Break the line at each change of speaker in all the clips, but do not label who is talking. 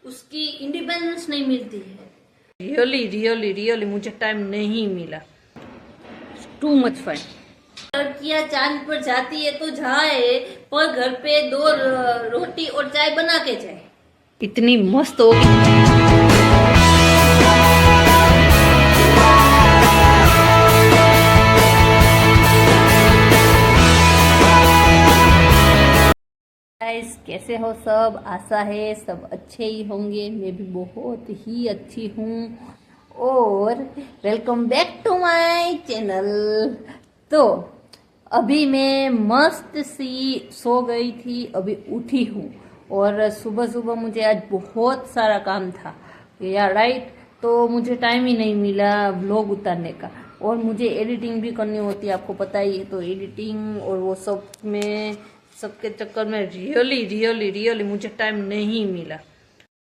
उसकी इंडिपेंडेंस नहीं मिलती है। रियली रियली रियली मुझे टाइम नहीं मिला। Too much fine. लड़कियां चांद पर जाती है तो जाए, पर घर पे 2 रोटी और चाय बना के जाए। इतनी मस्त होगी। गाइस, कैसे हो सब? आशा है सब अच्छे ही होंगे। मैं भी बहुत ही अच्छी हूँ। और welcome back to my channel. तो अभी मैं मस्त सी सो गई थी, अभी उठी हूँ। और सुबह सुबह मुझे आज बहुत सारा काम था यार, राइट। तो मुझे टाइम ही नहीं मिला व्लॉग उतारने का। और मुझे एडिटिंग भी करनी होती है, आपको पता ही है। तो एडिटिंग और वो सब में सबके चक्कर में रियली रियली रियली मुझे टाइम नहीं मिला।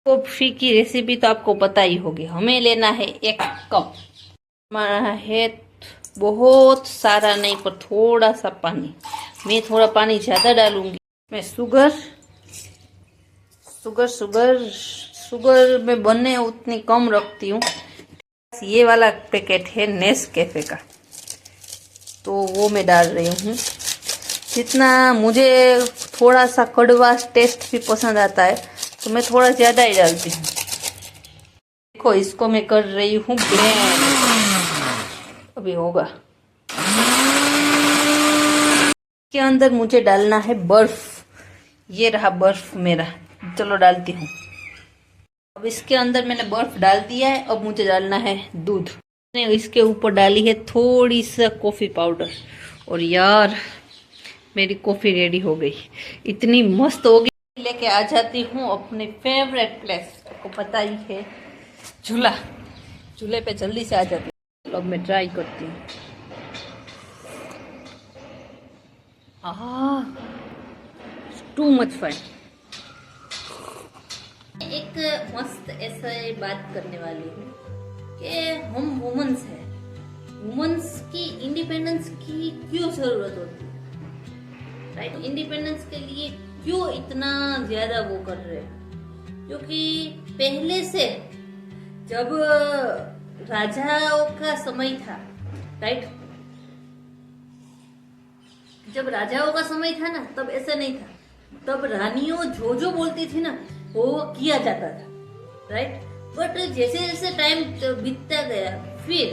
कॉफी की रेसिपी तो आपको पता ही होगी। हमें लेना है 1 कप। हमारा है बहुत सारा नहीं, पर थोड़ा सा पानी। मैं थोड़ा पानी ज़्यादा डालूंगी। मैं शुगर शुगर शुगर शुगर में बने उतनी कम रखती हूँ। ये वाला पैकेट है नेस्कैफे का, तो वो मैं डाल रही हूँ। जितना मुझे थोड़ा सा कड़वा टेस्ट भी पसंद आता है, तो मैं थोड़ा ज़्यादा ही डालती हूँ। देखो, इसको मैं कर रही हूँ ब्लेंड। अभी होगा। के अंदर मुझे डालना है बर्फ। ये रहा बर्फ मेरा। चलो डालती हूँ। अब इसके अंदर मैंने बर्फ डाल दिया है। अब मुझे डालना है दूध। मैंने इसके ऊपर डाली है थोड़ी सा कॉफ़ी पाउडर। और यार, मेरी कॉफ़ी रेडी हो गई। इतनी मस्त होगी। लेके आ जाती हूँ अपने फेवरेट प्लेस, आपको पता ही है, झूला। झूले पे जल्दी से आ जाती हूँ। अब मैं ट्राई करती हूँ। Too much fine. एक मस्त ऐसे बात करने वाली हूँ कि हम वुमेन्स हैं। वुमेन्स की इंडिपेंडेंस की क्यों जरूरत होती है, राइट? इंडिपेंडेंस के लिए क्यों इतना ज्यादा वो कर रहे हैं? क्योंकि पहले से जब राजाओं का समय था, राइट, जब राजाओं का समय था ना, तब ऐसा नहीं था। तब रानियों जो बोलती थी ना, वो किया जाता था, राइट। बट जैसे जैसे टाइम बीतता गया, फिर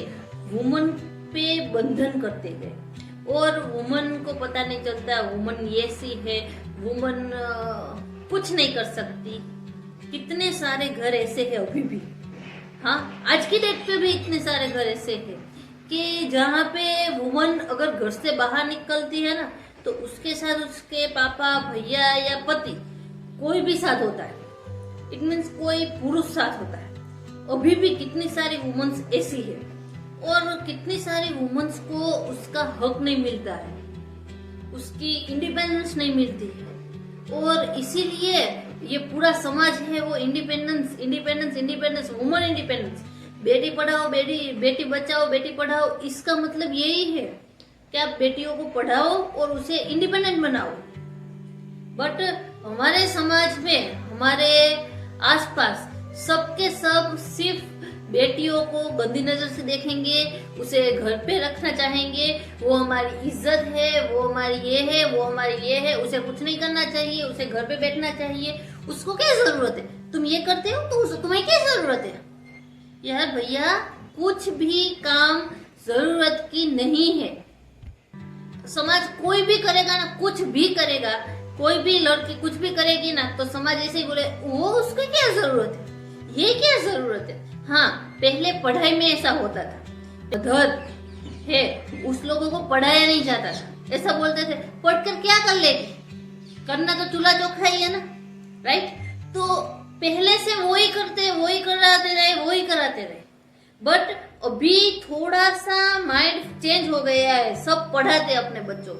वुमन पे बंधन करते गए। और वुमन को पता नहीं चलता वुमन ऐसी है, वुमन कुछ नहीं कर सकती। कितने सारे घर ऐसे हैं अभी भी। हाँ, आज की डेट पे भी इतने सारे घर ऐसे हैं कि जहाँ पे वुमन अगर घर से बाहर निकलती है ना, तो उसके साथ उसके पापा, भैया या पति कोई भी साथ होता है। इट मीन्स कोई पुरुष साथ होता है। अभी भी कितनी सारी वुमेन्स ऐसी है। और कितनी सारी वुमेन्स को उसका हक नहीं मिलता है, उसकी इंडिपेंडेंस नहीं मिलती है। और इसीलिए ये पूरा समाज है वो independence independence independence, woman independence, Beti Padhao, Beti Bachao, Beti Padhao. इसका मतलब यही है कि आप बेटियों को पढ़ाओ और उसे इंडिपेंडेंट बनाओ। बट हमारे समाज में, हमारे आसपास सबके सब सिर्फ बेटियों को गंदी नजर से देखेंगे, उसे घर पे रखना चाहेंगे। वो हमारी इज्जत है, वो हमारी ये है, वो हमारी ये है, उसे कुछ नहीं करना चाहिए, उसे घर पे बैठना चाहिए। उसको क्या जरूरत है? तुम ये करते हो तो तुम्हें क्या जरूरत है? यार भैया, कुछ भी काम जरूरत की नहीं है। समाज कोई भी करेगा ना, कुछ भी करेगा, कोई भी लड़की कुछ भी करेगी ना, तो समाज ऐसे ही बोले, वो उसको क्या जरूरत है, ये क्या जरूरत है। हाँ, पहले पढ़ाई में ऐसा होता था, धर है, उस लोगों को पढ़ाया नहीं जाता था। ऐसा बोलते थे, पढ़कर क्या कर लेगी, करना तो चूल्हा चौखा ही है ना, राइट। तो पहले से वही करते, वही कराते रहे। बट अभी थोड़ा सा माइंड चेंज हो गया है, सब पढ़ाते अपने बच्चों।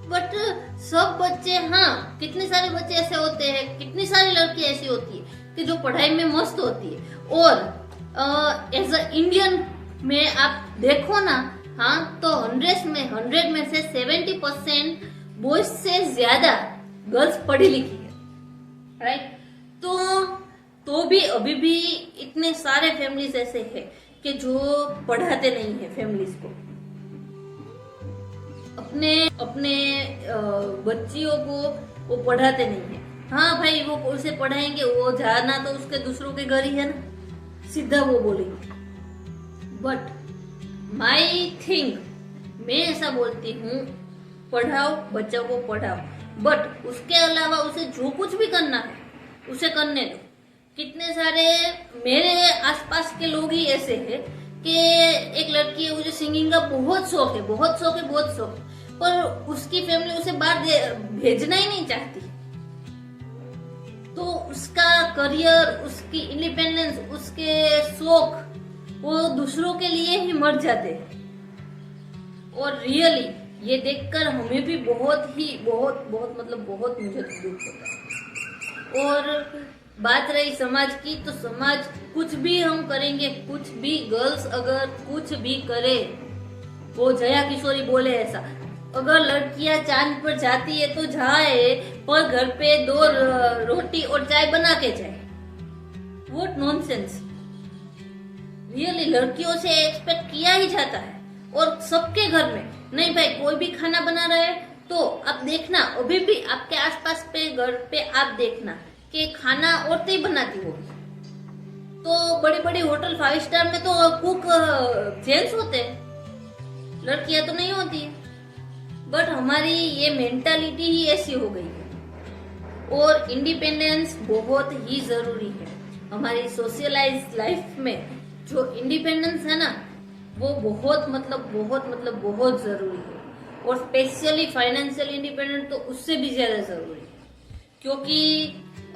बट सब बच्चे, हाँ, कितने सारे बच्चे ऐसे होते हैं, कितनी सारी लड़कियां ऐसी होती है कि जो पढ़ाई में मस्त होती है। और एज अ इंडियन में आप देखो ना, हाँ, तो 100 में से 70% बॉयज से ज्यादा गर्ल्स पढ़ी लिखी है, राइट। तो भी अभी भी इतने सारे फैमिलीज ऐसे हैं कि जो पढ़ाते नहीं है फैमिलीज को, अपने अपने बच्चियों को वो पढ़ाते नहीं है। हाँ भाई, वो उसे पढ़ाएंगे, वो जाना तो उसके दूसरों के घर ही है ना, सीधा वो बोलेंगे। बट माई थिंग, मैं ऐसा बोलती हूँ, पढ़ाओ, बच्चों को पढ़ाओ, बट उसके अलावा उसे जो कुछ भी करना है उसे करने दो। कितने सारे मेरे आसपास के लोग ही ऐसे हैं कि एक लड़की है, मुझे सिंगिंग का बहुत शौक है, बहुत शौक है, बहुत शौक है, पर उसकी फैमिली उसे बाहर भेजना ही नहीं चाहती। तो उसका करियर, उसकी इंडिपेंडेंस, उसके शौक वो दूसरों के लिए ही मर जाते हैं। और रियली ये देखकर हमें भी बहुत मतलब बहुत मुझे दुख होता है। और बात रही समाज की, तो समाज कुछ भी हम करेंगे, कुछ भी गर्ल्स अगर कुछ भी करे, वो जया किशोरी बोले ऐसा, अगर लड़कियां चांद पर जाती है तो जाए, पर घर पे 2 रोटी और चाय बना के जाए। What nonsense. रियली लड़कियों से एक्सपेक्ट किया ही जाता है, और सबके घर में नहीं भाई, कोई भी खाना बना रहा है तो आप देखना, अभी भी आपके आसपास पे घर पे आप देखना कि खाना औरतें ही बनाती होगी। तो बड़ी बड़ी होटल 5 स्टार में तो कुक जेंट्स होते हैं, लड़कियां तो नहीं होती है। बट हमारी ये मेंटालिटी ही ऐसी हो गई है। और इंडिपेंडेंस बहुत ही जरूरी है हमारी सोशलाइज लाइफ में। जो इंडिपेंडेंस है ना, वो बहुत जरूरी है। और स्पेशली फाइनेंशियल इंडिपेंडेंट तो उससे भी ज्यादा जरूरी है, क्योंकि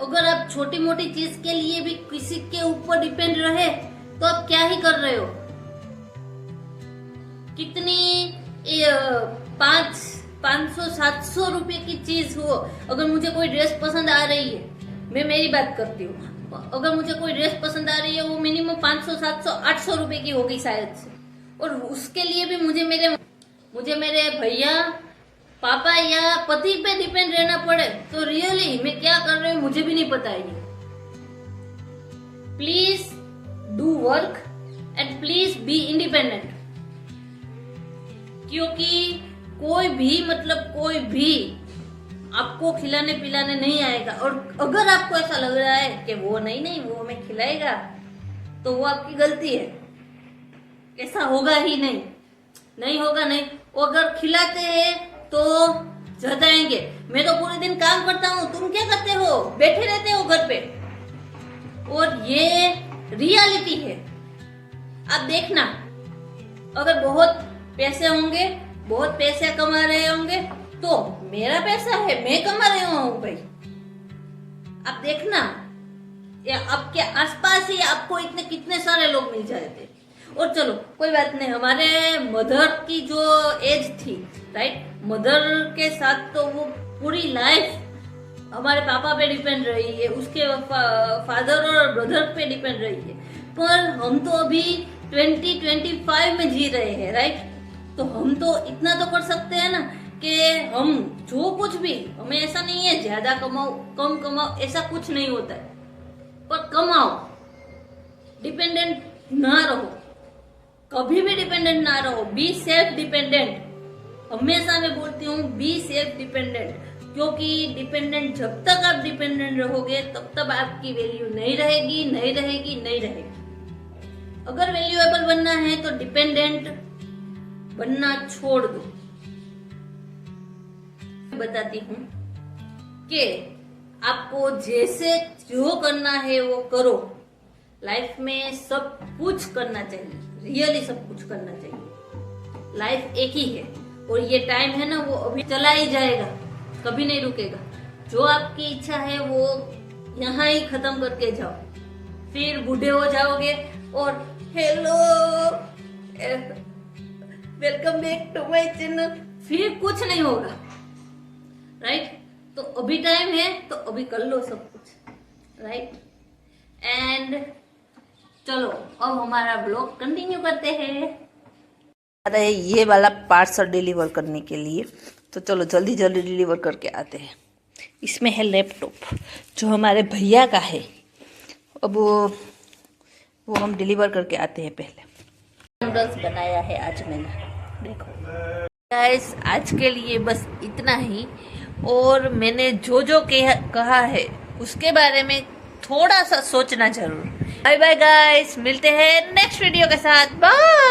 अगर आप छोटी मोटी चीज के लिए भी किसी के ऊपर डिपेंड रहे तो आप क्या ही कर रहे हो। कितनी 500-700 रुपए की चीज हो, अगर मुझे कोई ड्रेस पसंद आ रही है, मैं मेरी बात करती हूँ, अगर मुझे कोई ड्रेस पसंद आ रही है, वो मिनिमम 500-700-800 रुपए की होगी शायद से, और उसके लिए भी मुझे मेरे भैया, पापा या पति पे डिपेंड रहना पड़े, तो रियली मैं क्या कर रही हूँ मुझे भी नहीं पता है। Please do work and please be independent, क्योंकि कोई भी आपको खिलाने पिलाने नहीं आएगा। और अगर आपको ऐसा लग रहा है कि वो नहीं वो हमें खिलाएगा, तो वो आपकी गलती है। ऐसा होगा ही नहीं होगा। वो अगर खिलाते हैं तो जताएंगे, मैं तो पूरे दिन काम करता हूँ, तुम क्या करते हो, बैठे रहते हो घर पे। और ये रियलिटी है। आप देखना, अगर बहुत पैसे होंगे, बहुत पैसे कमा रहे होंगे, तो मेरा पैसा है, मैं कमा रही हूँ भाई। आप देखना, या आपके आसपास ही आपको इतने कितने सारे लोग मिल जाते। और चलो कोई बात नहीं, हमारे मदर की जो एज थी, राइट, मदर के साथ तो वो पूरी लाइफ हमारे पापा पे डिपेंड रही है, उसके फादर और ब्रदर पे डिपेंड रही है। पर हम तो अभी 2025 में जी रहे हैं, राइट। तो हम तो इतना तो कर सकते हैं ना कि हम जो कुछ भी, हमें ऐसा नहीं है ज्यादा कमाओ कम कमाओ, ऐसा कुछ नहीं होता है, पर कमाओ, डिपेंडेंट ना रहो, कभी भी डिपेंडेंट ना रहो। बी सेल्फ डिपेंडेंट, हमेशा मैं बोलती हूँ बी सेल्फ डिपेंडेंट, क्योंकि डिपेंडेंट जब तक आप डिपेंडेंट रहोगे तब तक आपकी वैल्यू नहीं रहेगी। अगर वैल्यूएबल बनना है तो डिपेंडेंट बनना छोड़ दो। बताती हूँ कि आपको जैसे जो करना है वो करो। लाइफ में सब कुछ करना चाहिए, रियली सब कुछ करना चाहिए। लाइफ एक ही है और ये टाइम है ना, वो अभी चला ही जाएगा, कभी नहीं रुकेगा। जो आपकी इच्छा है वो यहाँ ही खत्म करके जाओ, फिर बूढ़े हो जाओगे और hello welcome back to my channel, फिर कुछ नहीं होगा, राइट। तो अभी टाइम है तो अभी कर लो सब कुछ, राइट। एंड चलो अब हमारा ब्लॉग कंटिन्यू करते हैं।
अरे ये वाला पार्सल डिलीवर करने के लिए, तो चलो जल्दी जल्दी डिलीवर करके आते हैं। इसमें है लैपटॉप जो हमारे भैया का है, अब वो हम डिलीवर करके आते हैं पहले। नूडल्स बनाया है आज मैंने, देखो गाइस। आज के लिए बस इतना ही, और मैंने जो जो कहा है उसके बारे में थोड़ा सा सोचना जरूर। बाय बाय गाइस, मिलते हैं नेक्स्ट वीडियो के साथ। बाय।